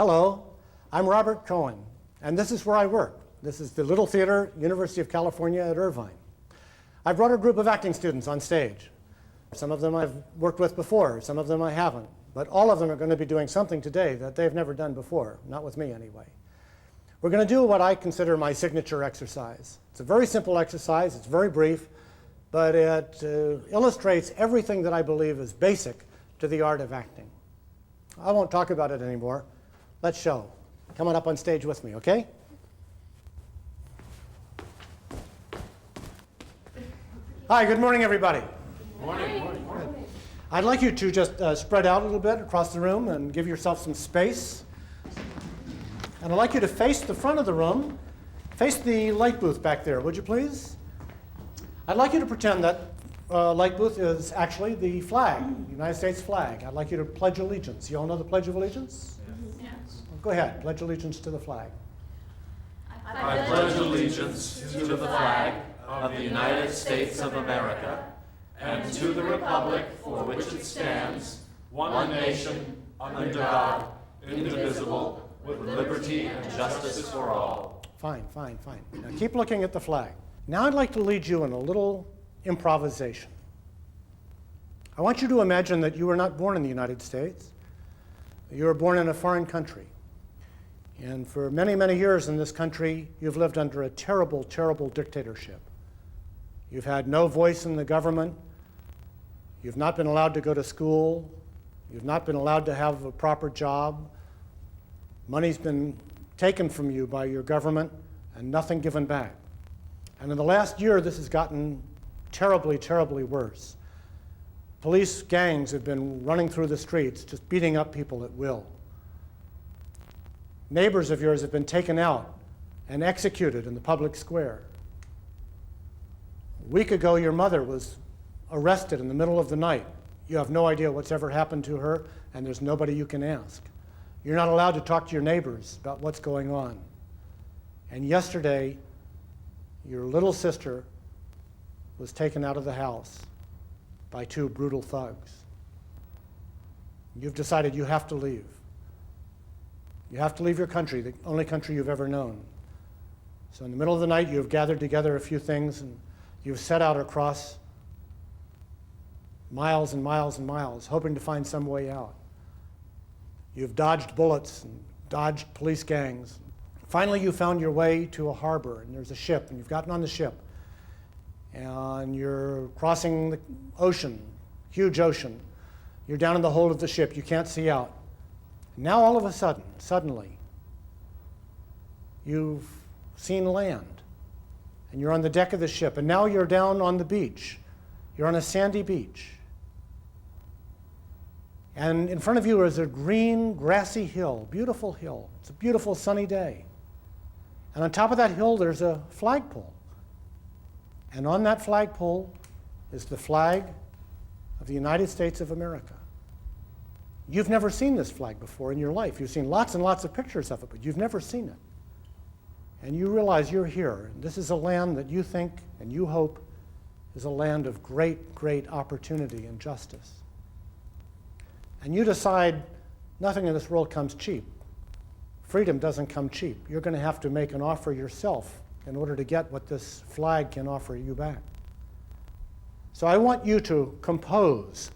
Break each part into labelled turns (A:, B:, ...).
A: Hello, I'm Robert Cohen, and this is where I work. This is the Little Theater, University of California at Irvine. I brought a group of acting students on stage. Some of them I've worked with before, some of them I haven't, but all of them are going to be doing something today that they've never done before, not with me anyway. We're going to do what I consider my signature exercise. It's a very simple exercise, it's very brief, but it illustrates everything that I believe is basic to the art of acting. I won't talk about it anymore. Let's show. Come on up on stage with me, okay? Hi, good morning, everybody.
B: Good morning.
A: Good. I'd like you to just spread out a little bit across the room and give yourself some space. And I'd like you to face the front of the room. Face the light booth back there, would you please? I'd like you to pretend that light booth is actually the flag, the United States flag. I'd like you to pledge allegiance. You all know the Pledge of Allegiance?
B: Yes.
A: Go ahead, pledge allegiance to the flag.
B: I pledge allegiance to the flag of the United States of America and to the republic for which it stands, one nation, under God, indivisible, with liberty and justice for all.
A: Fine. Now keep looking at the flag. Now I'd like to lead you in a little improvisation. I want you to imagine that you were not born in the United States. You were born in a foreign country. And for many, many years in this country, you've lived under a terrible, terrible dictatorship. You've had no voice in the government. You've not been allowed to go to school. You've not been allowed to have a proper job. Money's been taken from you by your government and nothing given back. And in the last year, this has gotten terribly, terribly worse. Police gangs have been running through the streets, just beating up people at will. Neighbors of yours have been taken out and executed in the public square. A week ago, your mother was arrested in the middle of the night. You have no idea what's ever happened to her, and there's nobody you can ask. You're not allowed to talk to your neighbors about what's going on. And yesterday, your little sister was taken out of the house by two brutal thugs. You've decided you have to leave. You have to leave your country, the only country you've ever known. So in the middle of the night, you've gathered together a few things, and you've set out across miles and miles and miles, hoping to find some way out. You've dodged bullets and dodged police gangs. Finally, you found your way to a harbor, and there's a ship, and you've gotten on the ship. And you're crossing the ocean, huge ocean. You're down in the hold of the ship. You can't see out. Now, all of a sudden, suddenly, you've seen land, and you're on the deck of the ship, and now you're down on the beach. You're on a sandy beach. And in front of you is a green, grassy hill, beautiful hill. It's a beautiful sunny day. And on top of that hill, there's a flagpole. And on that flagpole is the flag of the United States of America. You've never seen this flag before in your life. You've seen lots and lots of pictures of it, but you've never seen it. And you realize you're here. And this is a land that you think and you hope is a land of great, great opportunity and justice. And you decide nothing in this world comes cheap. Freedom doesn't come cheap. You're going to have to make an offer yourself in order to get what this flag can offer you back. So I want you to compose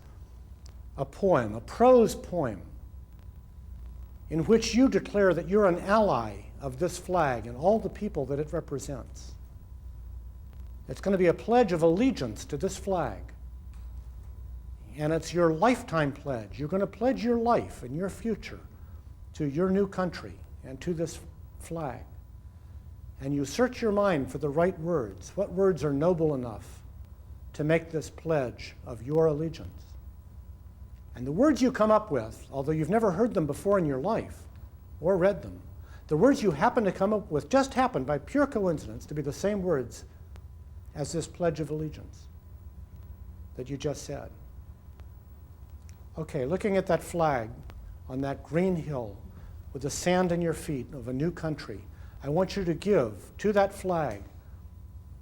A: a poem, a prose poem, in which you declare that you're an ally of this flag and all the people that it represents. It's going to be a pledge of allegiance to this flag. And it's your lifetime pledge. You're going to pledge your life and your future to your new country and to this flag. And you search your mind for the right words. What words are noble enough to make this pledge of your allegiance? And the words you come up with, although you've never heard them before in your life or read them, the words you happen to come up with just happen by pure coincidence to be the same words as this Pledge of Allegiance that you just said. Okay, looking at that flag on that green hill with the sand in your feet of a new country, I want you to give to that flag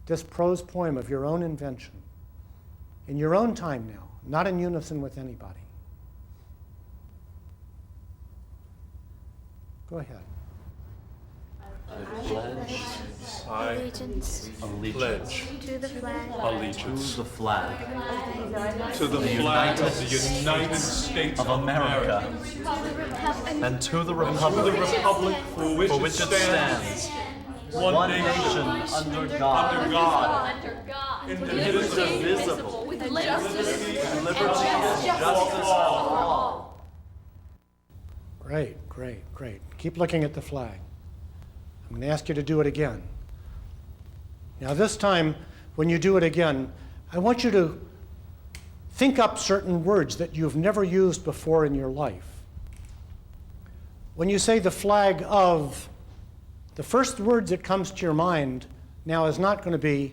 A: this prose poem of your own invention, in your own time now, not in unison with anybody. Go ahead.
C: I pledge
D: Allegiance
C: allegiance
D: to the flag
C: allegiance
B: to the flag
C: to the flag of the United States
B: of America and to the republic for which it stands, one nation under God, indivisible,
D: with
B: liberty and justice for all.
A: Great, great, great. Keep looking at the flag. I'm going to ask you to do it again. Now this time, when you do it again, I want you to think up certain words that you've never used before in your life. When you say the flag of, the first word that comes to your mind now is not going to be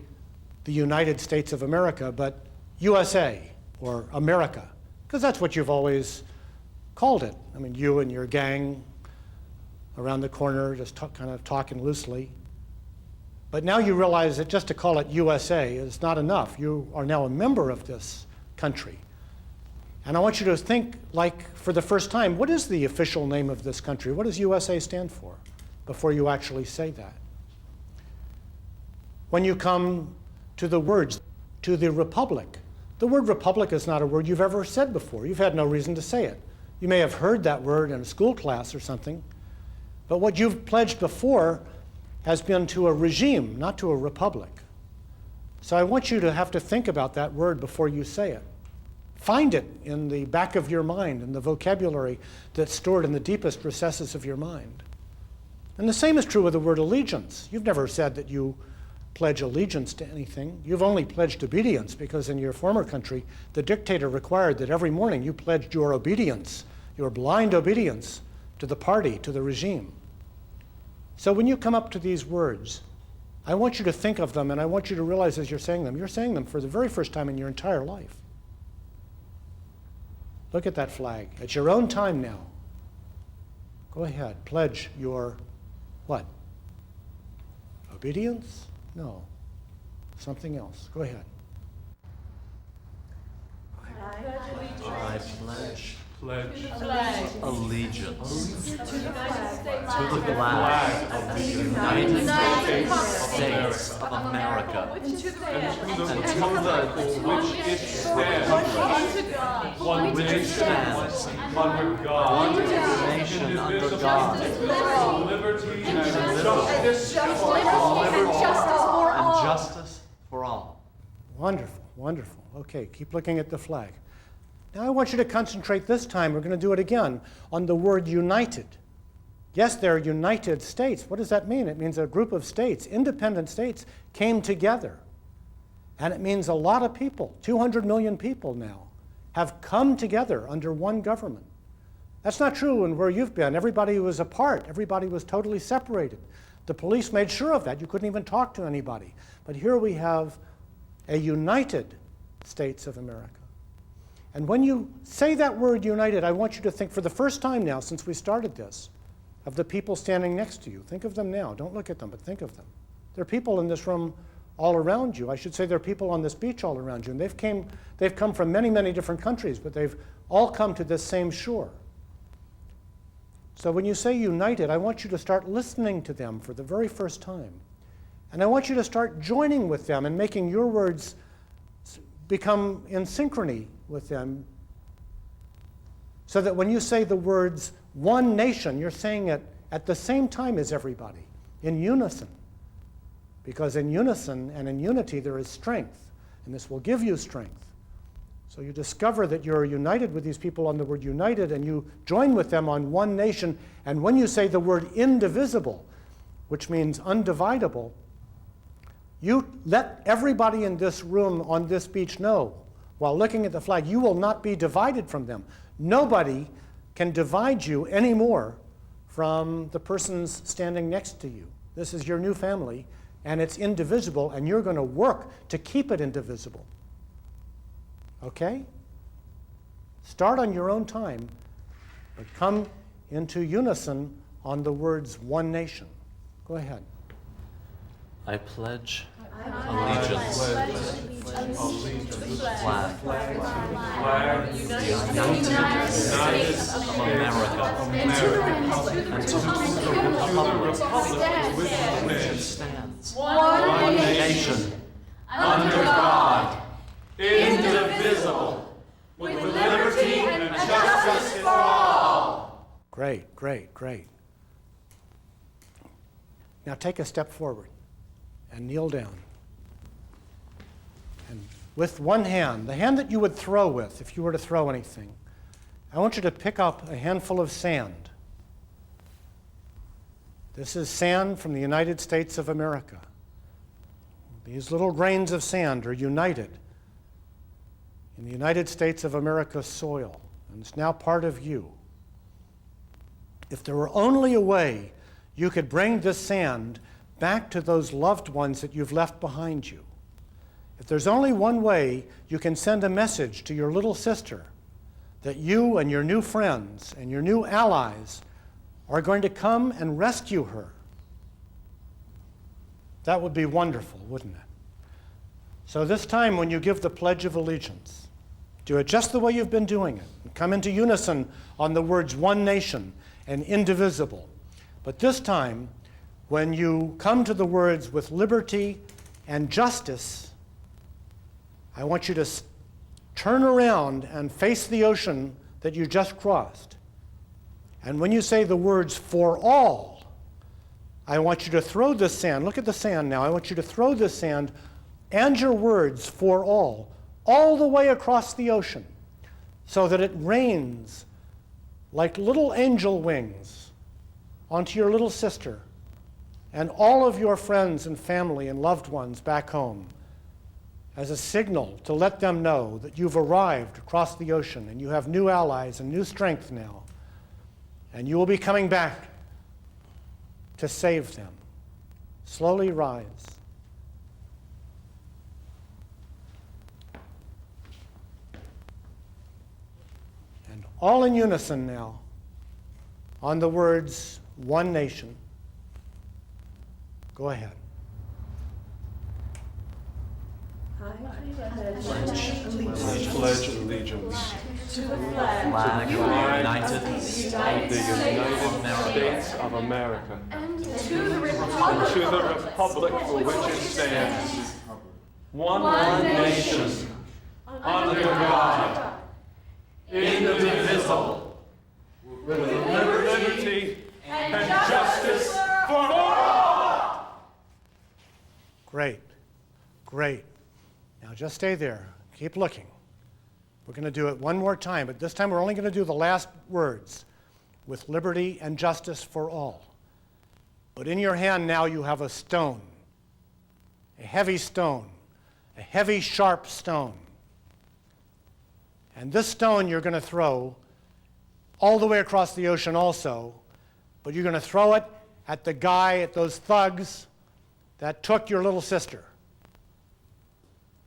A: the United States of America, but USA or America, because that's what you've always called it. I mean, you and your gang around the corner, just kind of talking loosely. But now you realize that just to call it USA is not enough. You are now a member of this country. And I want you to think, like, for the first time, what is the official name of this country? What does USA stand for? Before you actually say that. When you come to the words, to the republic, the word republic is not a word you've ever said before. You've had no reason to say it. You may have heard that word in a school class or something, but what you've pledged before has been to a regime, not to a republic. So I want you to have to think about that word before you say it. Find it in the back of your mind, in the vocabulary that's stored in the deepest recesses of your mind. And the same is true with the word allegiance. You've never said that you pledge allegiance to anything. You've only pledged obedience because in your former country, the dictator required that every morning you pledged your obedience, your blind obedience to the party, to the regime. So when you come up to these words, I want you to think of them, and I want you to realize as you're saying them for the very first time in your entire life. Look at that flag. It's your own time now. Go ahead, pledge your what? Obedience? No. Something else. Go ahead.
B: I pledge
C: pledge
B: allegiance
C: to
B: to the flag of the United States of America
C: and to the
B: and to
C: republic
B: the
C: for which it stands, one nation under God,
B: nation under God,
C: liberty and justice
B: and justice for all.
A: Wonderful, wonderful. Okay, keep looking at the flag. Now I want you to concentrate this time, we're going to do it again, on the word united. Yes, they're United States. What does that mean? It means a group of states, independent states, came together. And it means a lot of people, 200 million people now, have come together under one government. That's not true in where you've been. Everybody was apart. Everybody was totally separated. The police made sure of that. You couldn't even talk to anybody. But here we have a United States of America. And when you say that word united, I want you to think for the first time now since we started this, of the people standing next to you. Think of them now. Don't look at them, but think of them. There are people in this room all around you. I should say there are people on this beach all around you. And they've come from many, many different countries, but they've all come to this same shore. So when you say united, I want you to start listening to them for the very first time. And I want you to start joining with them and making your words become in synchrony with them, so that when you say the words one nation, you're saying it at the same time as everybody, in unison. Because in unison and in unity there is strength, and this will give you strength. So you discover that you're united with these people on the word united, and you join with them on one nation, and when you say the word indivisible, which means undividable, you let everybody in this room on this beach know, while looking at the flag, you will not be divided from them. Nobody can divide you anymore from the persons standing next to you. This is your new family, and it's indivisible, and you're going to work to keep it indivisible. Okay? Start on your own time, but come into unison on the words one nation. Go ahead.
B: I pledge allegiance allegiance to the flag
C: flag
B: of the United States of America and to the republic for which it stands, one nation, under God, indivisible, with liberty and justice for all.
A: Great, great, great. Now take a step forward and kneel down. And with one hand, the hand that you would throw with if you were to throw anything, I want you to pick up a handful of sand. This is sand from the United States of America. These little grains of sand are united in the United States of America's soil, and it's now part of you. If there were only a way you could bring this sand back to those loved ones that you've left behind you, if there's only one way you can send a message to your little sister that you and your new friends and your new allies are going to come and rescue her, that would be wonderful, wouldn't it? So this time when you give the Pledge of Allegiance, do it just the way you've been doing it. And come into unison on the words one nation and indivisible. But this time, when you come to the words with liberty and justice, I want you to turn around and face the ocean that you just crossed. And when you say the words for all, I want you to throw this sand. Look at the sand now. I want you to throw this sand and your words for all the way across the ocean, so that it rains like little angel wings onto your little sister and all of your friends and family and loved ones back home, as a signal to let them know that you've arrived across the ocean and you have new allies and new strength now, and you will be coming back to save them. Slowly rise. And all in unison now, on the words, one nation. Go ahead.
C: Pledge allegiance
B: to the flag of the United States
C: of America
B: and to the
C: and to the republic for which it stands, one nation, under God, indivisible, with liberty and justice for all.
A: Great, great. Now just stay there. Keep looking. We're going to do it one more time, but this time we're only going to do the last words, with liberty and justice for all. But in your hand now you have a stone, a heavy stone, a heavy, sharp stone. And this stone you're going to throw all the way across the ocean also, but you're going to throw it at the guy, at those thugs that took your little sister.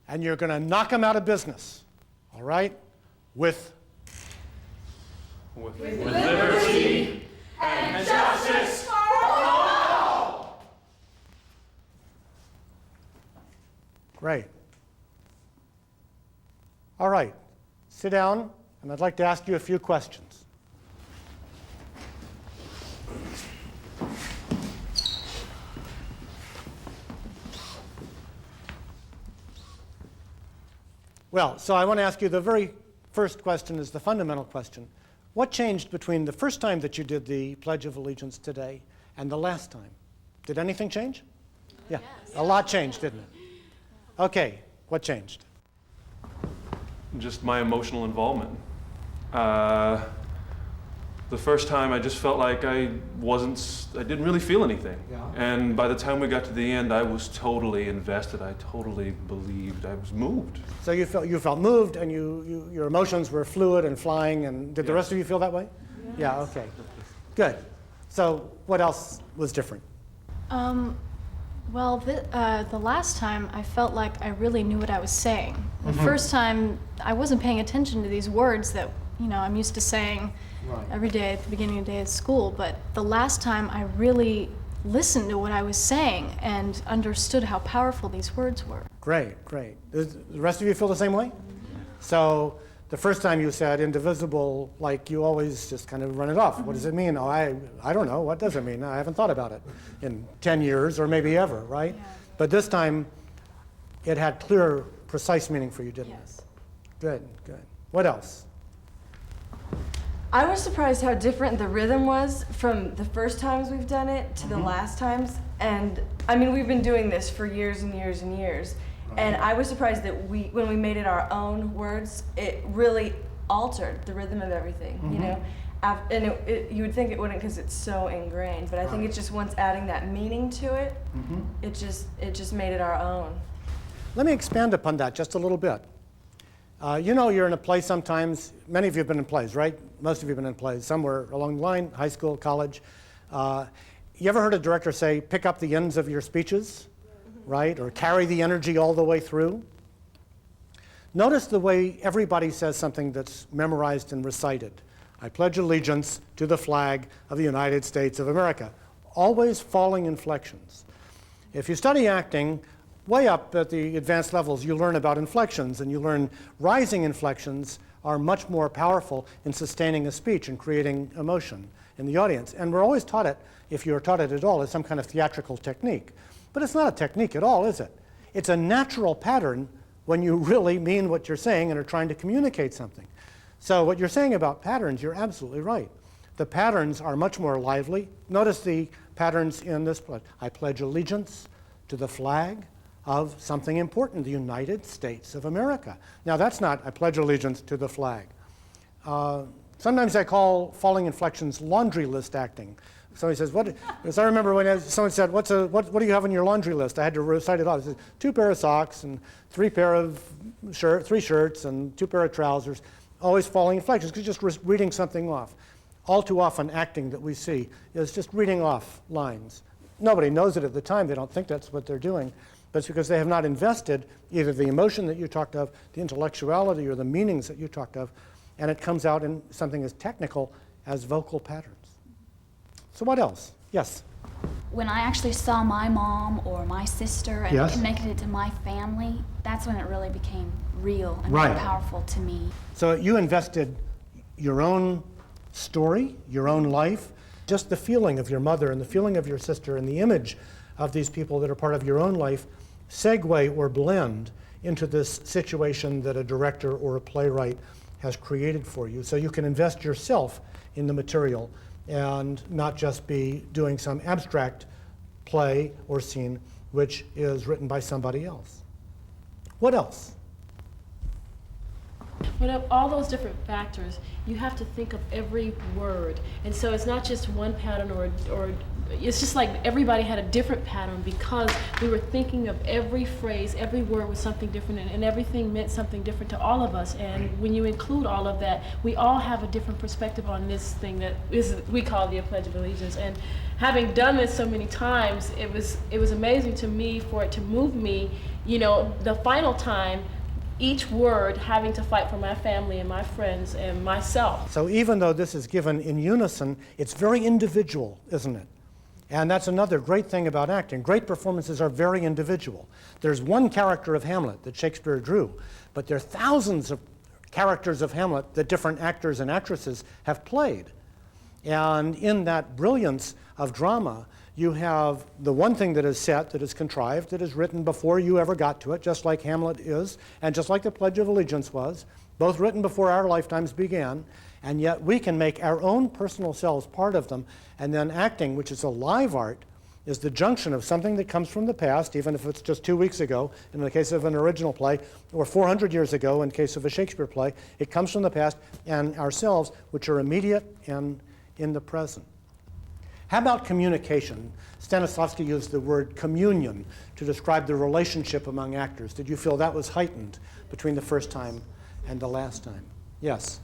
A: And you're going to knock them out of business, all right? With
C: liberty and justice for all.
A: Great. All right, sit down, and I'd like to ask you a few questions. Well, so I want to ask you the very first question is the fundamental question. What changed between the first time that you did the Pledge of Allegiance today and the last time? Did anything change? Yeah, a lot changed, didn't it? Okay, what changed?
C: Just my emotional involvement. The first time I just felt like I didn't really feel anything.
A: Yeah.
C: And by the time we got to the end, I was totally invested. I totally believed. I was moved.
A: So you felt moved, and your emotions were fluid and flying, and did the rest of you feel that way? Yes. Yeah, okay. Good. So what else was different?
E: Well, the last time I felt like I really knew what I was saying. The first time I wasn't paying attention to these words that I'm used to saying every day at the beginning of the day at school, but the last time I really listened to what I was saying and understood how powerful these words were.
A: Great, great. Does the rest of you feel the same way? So the first time you said indivisible, like you always just kind of run it off. What does it mean? Oh, I don't know. What does it mean? I haven't thought about it in 10 years or maybe ever, right?
E: Yeah.
A: But this time it had clear, precise meaning for you, didn't
E: Yes.
A: it? Good, good. What else?
F: I was surprised how different the rhythm was from the first times we've done it to the last times. And I mean, we've been doing this for years and years and years. And I was surprised that when we made it our own words, it really altered the rhythm of everything, you know? And you would think it wouldn't because it's so ingrained, but I think it's just once adding that meaning to it, it just made it our own.
A: Let me expand upon that just a little bit. You know, you're in a play sometimes. Many of you have been in plays, right? Most of you have been in plays somewhere along the line, high school, college. You ever heard a director say, pick up the ends of your speeches, right? Or carry the energy all the way through? Notice the way everybody says something that's memorized and recited. I pledge allegiance to the flag of the United States of America. Always falling inflections. If you study acting, way up at the advanced levels, you learn about inflections, and you learn rising inflections are much more powerful in sustaining a speech and creating emotion in the audience. And we're always taught it, if you're taught it at all, as some kind of theatrical technique. But it's not a technique at all, is it? It's a natural pattern when you really mean what you're saying and are trying to communicate something. So what you're saying about patterns, you're absolutely right. The patterns are much more lively. Notice the patterns in this pledge. I pledge allegiance to the flag of something important, the United States of America. Now that's not, I pledge allegiance to the flag. Sometimes I call falling inflections laundry list acting. Somebody says, what, as I remember when someone said, what do you have on your laundry list? I had to recite it off. It says, 2 pair of socks and 3 shirts and 2 pair of trousers. Always falling inflections, because just reading something off. All too often acting that we see is just reading off lines. Nobody knows it at the time. They don't think that's what they're doing. But it's because they have not invested either the emotion that you talked of, the intellectuality, or the meanings that you talked of, and it comes out in something as technical as vocal patterns. So what else? Yes?
G: When I actually saw my mom or my sister and
A: Yes.
G: connected it to my family, that's when it really became real and
A: Right.
G: more powerful to me.
A: So you invested your own story, your own life, just the feeling of your mother and the feeling of your sister and the image of these people that are part of your own life segue or blend into this situation that a director or a playwright has created for you. So you can invest yourself in the material and not just be doing some abstract play or scene which is written by somebody else. What else?
H: But of all those different factors, you have to think of every word. And so it's not just one pattern or it's just like everybody had a different pattern because we were thinking of every phrase, every word was something different, and everything meant something different to all of us. And when you include all of that, we all have a different perspective on this thing that we call the Pledge of Allegiance. And having done this so many times, it was amazing to me for it to move me, you know, the final time, each word having to fight for my family and my friends and myself.
A: So even though this is given in unison, it's very individual, isn't it? And that's another great thing about acting. Great performances are very individual. There's one character of Hamlet that Shakespeare drew, but there are thousands of characters of Hamlet that different actors and actresses have played. And in that brilliance of drama, you have the one thing that is set, that is contrived, that is written before you ever got to it, just like Hamlet is, and just like the Pledge of Allegiance was, both written before our lifetimes began, and yet we can make our own personal selves part of them, and then acting, which is a live art, is the junction of something that comes from the past, even if it's just 2 weeks ago, in the case of an original play, or 400 years ago in case of a Shakespeare play. It comes from the past, and ourselves, which are immediate and in the present. How about communication? Stanislavski used the word communion to describe the relationship among actors. Did you feel that was heightened between the first time and the last time? Yes?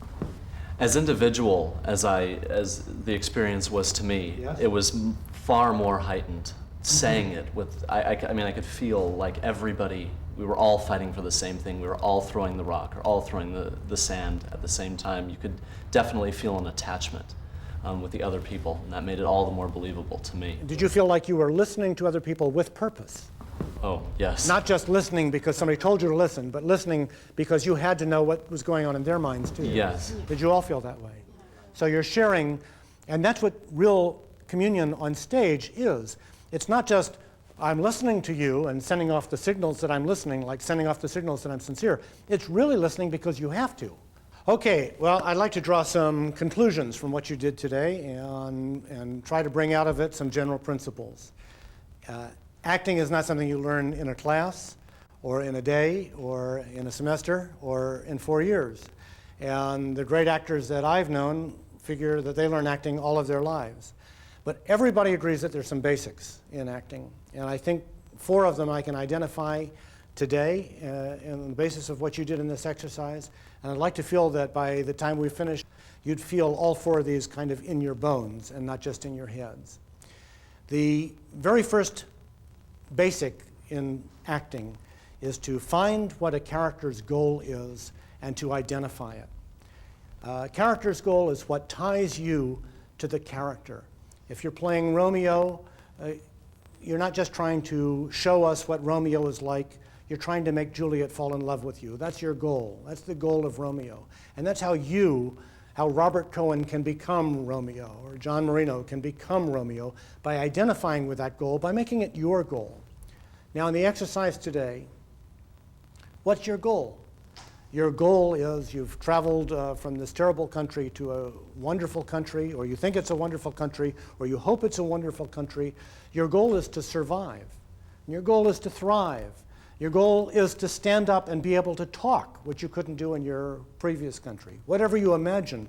B: As individual as the experience was to me,
A: Yes.
B: it was far more heightened. Saying it with, I mean, I could feel like everybody, we were all fighting for the same thing. We were all throwing the rock or all throwing the sand at the same time. You could definitely feel an attachment with the other people, and that made it all the more believable to me.
A: Did you feel like you were listening to other people with purpose?
B: Oh, yes.
A: Not just listening because somebody told you to listen, but listening because you had to know what was going on in their minds too.
B: Yes.
A: Did you all feel that way? So you're sharing, and that's what real communion on stage is. It's not just I'm listening to you and sending off the signals that I'm listening, like sending off the signals that I'm sincere. It's really listening because you have to. Okay, well, I'd like to draw some conclusions from what you did today and try to bring out of it some general principles. Acting is not something you learn in a class or in a day or in a semester or in 4 years. And the great actors that I've known figure that they learn acting all of their lives. But everybody agrees that there's some basics in acting. And I think 4 of them I can identify today on the basis of what you did in this exercise. And I'd like to feel that by the time we finish, you'd feel all 4 of these kind of in your bones and not just in your heads. The very first basic in acting is to find what a character's goal is and to identify it. A character's goal is what ties you to the character. If you're playing Romeo, you're not just trying to show us what Romeo is like, you're trying to make Juliet fall in love with you. That's your goal. That's the goal of Romeo. And that's how Robert Cohen can become Romeo, or John Marino can become Romeo, by identifying with that goal, by making it your goal. Now, in the exercise today, what's your goal? Your goal is you've traveled from this terrible country to a wonderful country, or you think it's a wonderful country, or you hope it's a wonderful country. Your goal is to survive. Your goal is to thrive. Your goal is to stand up and be able to talk, which you couldn't do in your previous country. Whatever you imagine,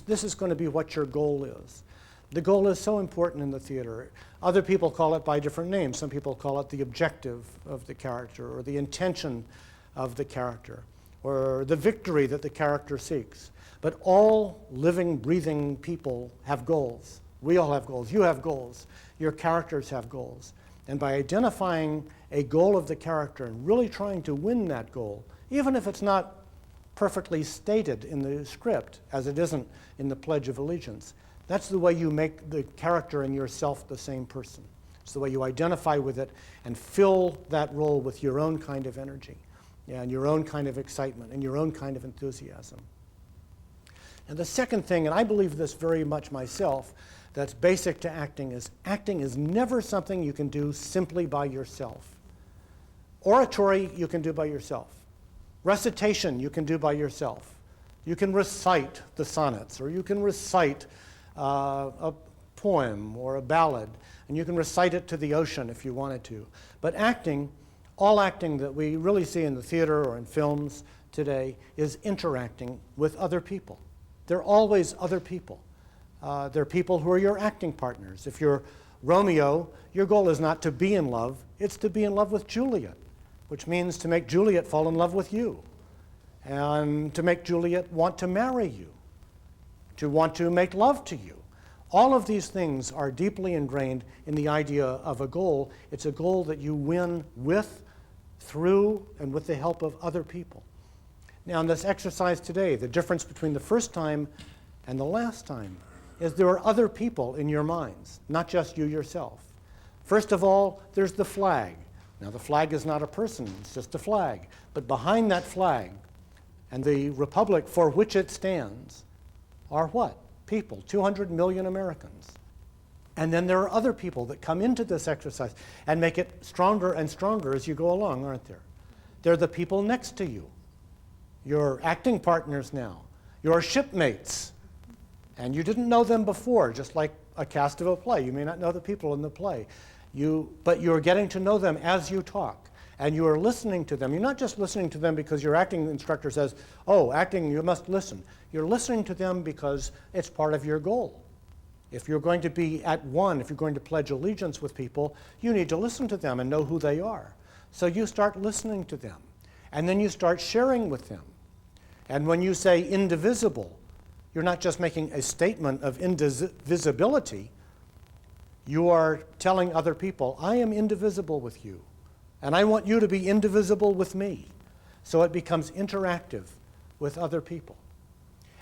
A: this is going to be what your goal is. The goal is so important in the theater. Other people call it by different names. Some people call it the objective of the character, or the intention of the character, or the victory that the character seeks. But all living, breathing people have goals. We all have goals. You have goals. Your characters have goals. And by identifying a goal of the character and really trying to win that goal, even if it's not perfectly stated in the script, as it isn't in the Pledge of Allegiance, that's the way you make the character and yourself the same person. It's the way you identify with it and fill that role with your own kind of energy and your own kind of excitement and your own kind of enthusiasm. And the second thing, and I believe this very much myself, that's basic to acting is never something you can do simply by yourself. Oratory you can do by yourself. Recitation you can do by yourself. You can recite the sonnets, or you can recite a poem or a ballad, and you can recite it to the ocean if you wanted to. But acting, all acting that we really see in the theater or in films today is interacting with other people. There are always other people. There are people who are your acting partners. If you're Romeo, your goal is not to be in love, it's to be in love with Juliet, which means to make Juliet fall in love with you, and to make Juliet want to marry you, to want to make love to you. All of these things are deeply ingrained in the idea of a goal. It's a goal that you win with, through, and with the help of other people. Now, in this exercise today, the difference between the first time and the last time is there are other people in your minds, not just you yourself. First of all, there's the flag. Now, the flag is not a person, it's just a flag. But behind that flag and the republic for which it stands are what? People, 200 million Americans. And then there are other people that come into this exercise and make it stronger and stronger as you go along, aren't there? They're the people next to you, your acting partners now, your shipmates. And you didn't know them before, just like a cast of a play. You may not know the people in the play. But you're getting to know them as you talk. And you are listening to them. You're not just listening to them because your acting instructor says, oh, acting, you must listen. You're listening to them because it's part of your goal. If you're going to be at one, if you're going to pledge allegiance with people, you need to listen to them and know who they are. So you start listening to them. And then you start sharing with them. And when you say indivisible, you're not just making a statement of indivisibility. You are telling other people, I am indivisible with you, and I want you to be indivisible with me. So it becomes interactive with other people.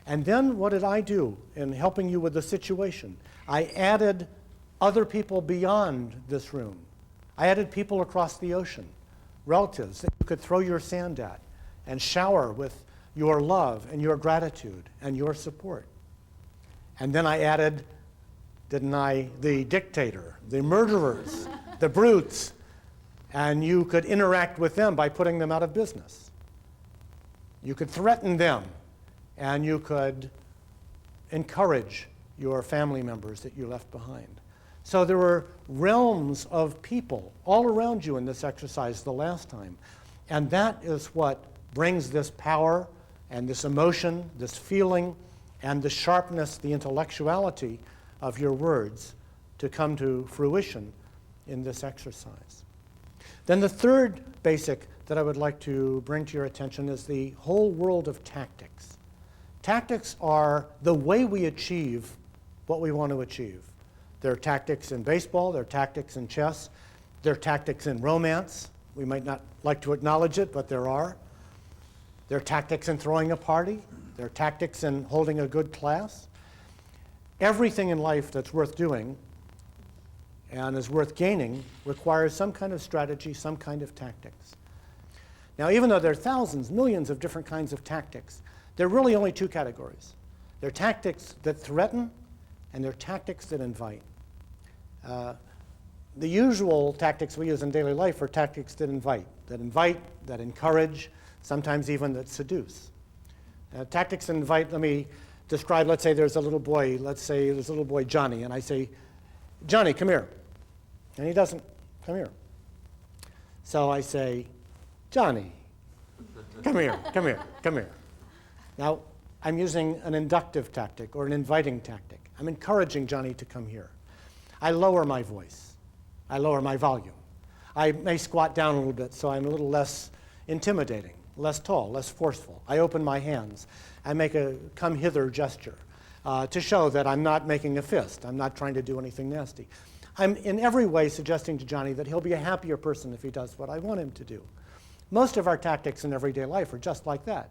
A: And then what did I do in helping you with the situation? I added other people beyond this room. I added people across the ocean, relatives that you could throw your sand at and shower with your love and your gratitude and your support. And then I added, didn't I, the dictator, the murderers, the brutes, and you could interact with them by putting them out of business. You could threaten them, and you could encourage your family members that you left behind. So there were realms of people all around you in this exercise the last time. And that is what brings this power and this emotion, this feeling, and the sharpness, the intellectuality of your words to come to fruition in this exercise. Then the third basic that I would like to bring to your attention is the whole world of tactics. Tactics are the way we achieve what we want to achieve. There are tactics in baseball, there are tactics in chess, there are tactics in romance. We might not like to acknowledge it, but there are. There are tactics in throwing a party. There are tactics in holding a good class. Everything in life that's worth doing and is worth gaining requires some kind of strategy, some kind of tactics. Now, even though there are thousands, millions of different kinds of tactics, there are really only two categories. There are tactics that threaten, and there are tactics that invite. The usual tactics we use in daily life are tactics that invite, that encourage, sometimes even that seduce. Tactics that invite, let me describe, let's say there's a little boy, Johnny, and I say, Johnny, come here. And he doesn't come here. So I say, Johnny, come here, come here, come here. Now, I'm using an inductive tactic or an inviting tactic. I'm encouraging Johnny to come here. I lower my voice. I lower my volume. I may squat down a little bit so I'm a little less intimidating, less tall, less forceful. I open my hands. I make a come hither gesture to show that I'm not making a fist. I'm not trying to do anything nasty. I'm in every way suggesting to Johnny that he'll be a happier person if he does what I want him to do. Most of our tactics in everyday life are just like that.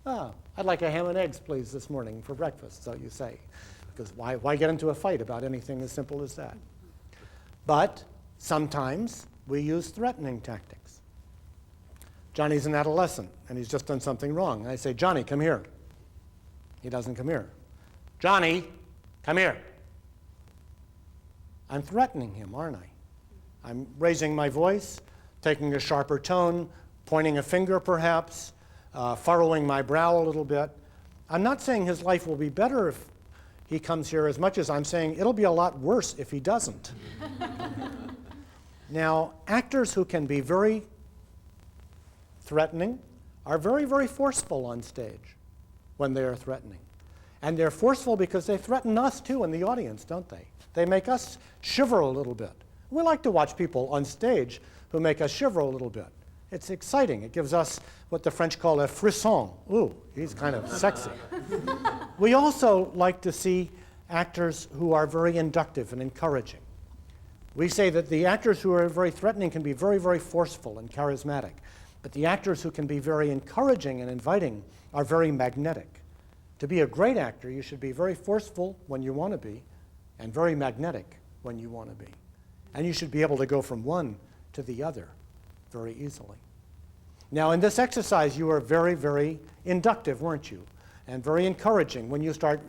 A: Oh, I'd like a ham and eggs, please, this morning for breakfast, so you say. Because why get into a fight about anything as simple as that? But sometimes we use threatening tactics. Johnny's an adolescent, and he's just done something wrong. And I say, Johnny, come here. He doesn't come here. Johnny, come here. I'm threatening him, aren't I? I'm raising my voice, taking a sharper tone, pointing a finger perhaps, furrowing my brow a little bit. I'm not saying his life will be better if he comes here as much as I'm saying it'll be a lot worse if he doesn't. Now, actors who can be very threatening are very, very forceful on stage when they are threatening. And they're forceful because they threaten us too in the audience, don't they? They make us shiver a little bit. We like to watch people on stage who make us shiver a little bit. It's exciting. It gives us what the French call a frisson. Ooh, he's kind of sexy. We also like to see actors who are very inductive and encouraging. We say that the actors who are very threatening can be very, very forceful and charismatic. But the actors who can be very encouraging and inviting are very magnetic. To be a great actor, you should be very forceful when you want to be, and very magnetic when you want to be. And you should be able to go from one to the other very easily. Now, in this exercise, you were very, very inductive, weren't you? And very encouraging when you start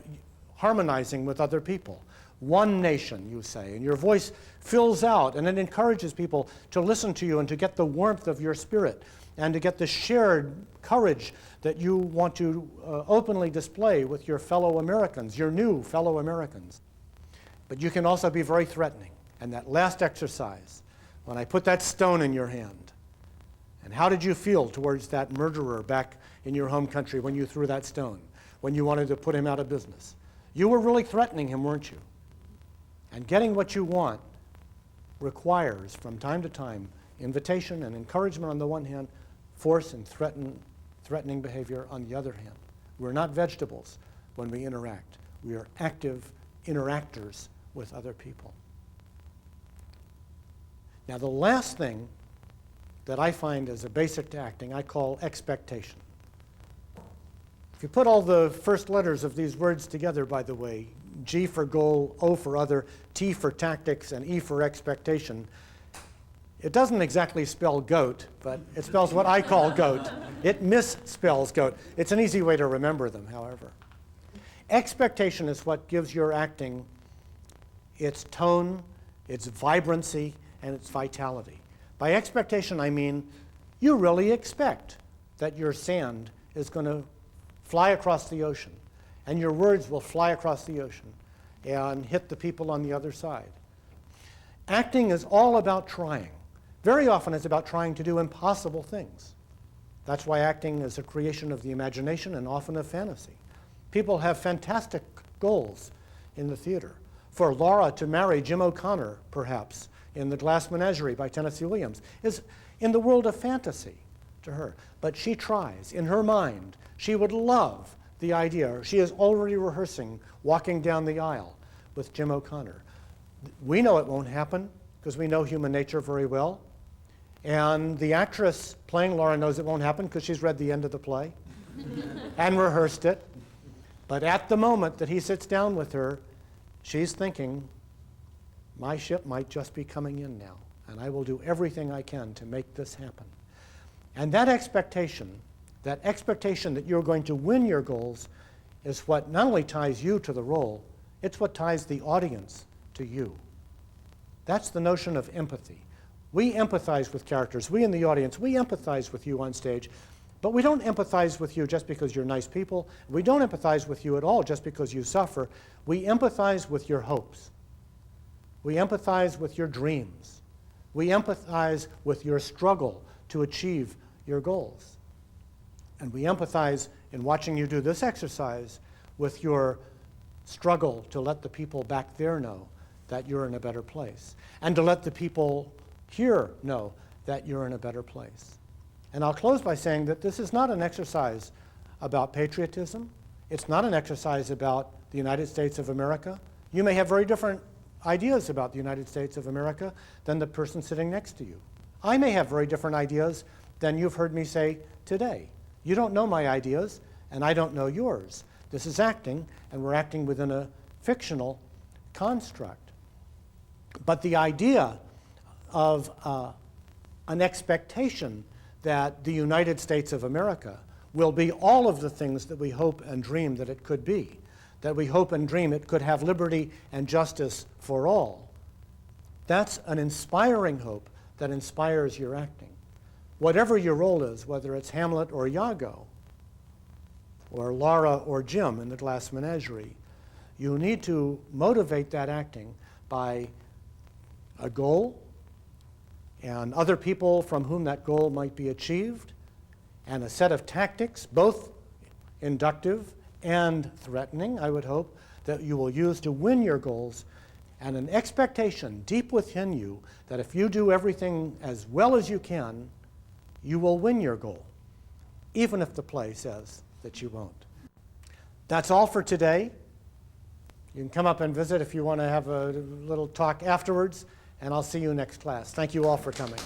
A: harmonizing with other people. One nation, you say, and your voice fills out, and it encourages people to listen to you and to get the warmth of your spirit and to get the shared courage that you want to openly display with your fellow Americans, your new fellow Americans. But you can also be very threatening. And that last exercise, when I put that stone in your hand, and how did you feel towards that murderer back in your home country when you threw that stone, when you wanted to put him out of business? You were really threatening him, weren't you? And getting what you want requires, from time to time, invitation and encouragement on the one hand, force and threatening behavior on the other hand. We're not vegetables when we interact. We are active interactors with other people. Now, the last thing that I find as a basic to acting, I call expectation. If you put all the first letters of these words together, by the way, G for goal, O for other, T for tactics, and E for expectation, It doesn't exactly spell goat, but it spells what I call goat. It misspells goat. It's an easy way to remember them, however. Expectation is what gives your acting its tone, its vibrancy, and its vitality. By expectation, I mean you really expect that your sand is going to fly across the ocean, and your words will fly across the ocean and hit the people on the other side. Acting is all about trying. Very often it's about trying to do impossible things. That's why acting is a creation of the imagination and often of fantasy. People have fantastic goals in the theater. For Laura to marry Jim O'Connor, perhaps, in The Glass Menagerie by Tennessee Williams, is in the world of fantasy to her. But she tries. In her mind, she would love the idea. She is already rehearsing walking down the aisle with Jim O'Connor. We know it won't happen because we know human nature very well. And the actress playing Laura knows it won't happen because she's read the end of the play and rehearsed it. But at the moment that he sits down with her, she's thinking, my ship might just be coming in now, and I will do everything I can to make this happen. And that expectation that you're going to win your goals is what not only ties you to the role, it's what ties the audience to you. That's the notion of empathy. We empathize with characters. We in the audience, we empathize with you on stage, but we don't empathize with you just because you're nice people. We don't empathize with you at all just because you suffer. We empathize with your hopes. We empathize with your dreams. We empathize with your struggle to achieve your goals. And we empathize in watching you do this exercise with your struggle to let the people back there know that you're in a better place, and to let the people here know that you're in a better place. And I'll close by saying that this is not an exercise about patriotism. It's not an exercise about the United States of America. You may have very different ideas about the United States of America than the person sitting next to you. I may have very different ideas than you've heard me say today. You don't know my ideas, and I don't know yours. This is acting, and we're acting within a fictional construct. But the idea of an expectation that the United States of America will be all of the things that we hope and dream that it could be, that we hope and dream it could have liberty and justice for all. That's an inspiring hope that inspires your acting. Whatever your role is, whether it's Hamlet or Iago, or Laura or Jim in The Glass Menagerie, you need to motivate that acting by a goal and other people from whom that goal might be achieved, and a set of tactics, both inductive and threatening, I would hope, that you will use to win your goals, and an expectation deep within you that if you do everything as well as you can, you will win your goal, even if the play says that you won't. That's all for today. You can come up and visit if you want to have a little talk afterwards, and I'll see you next class. Thank you all for coming.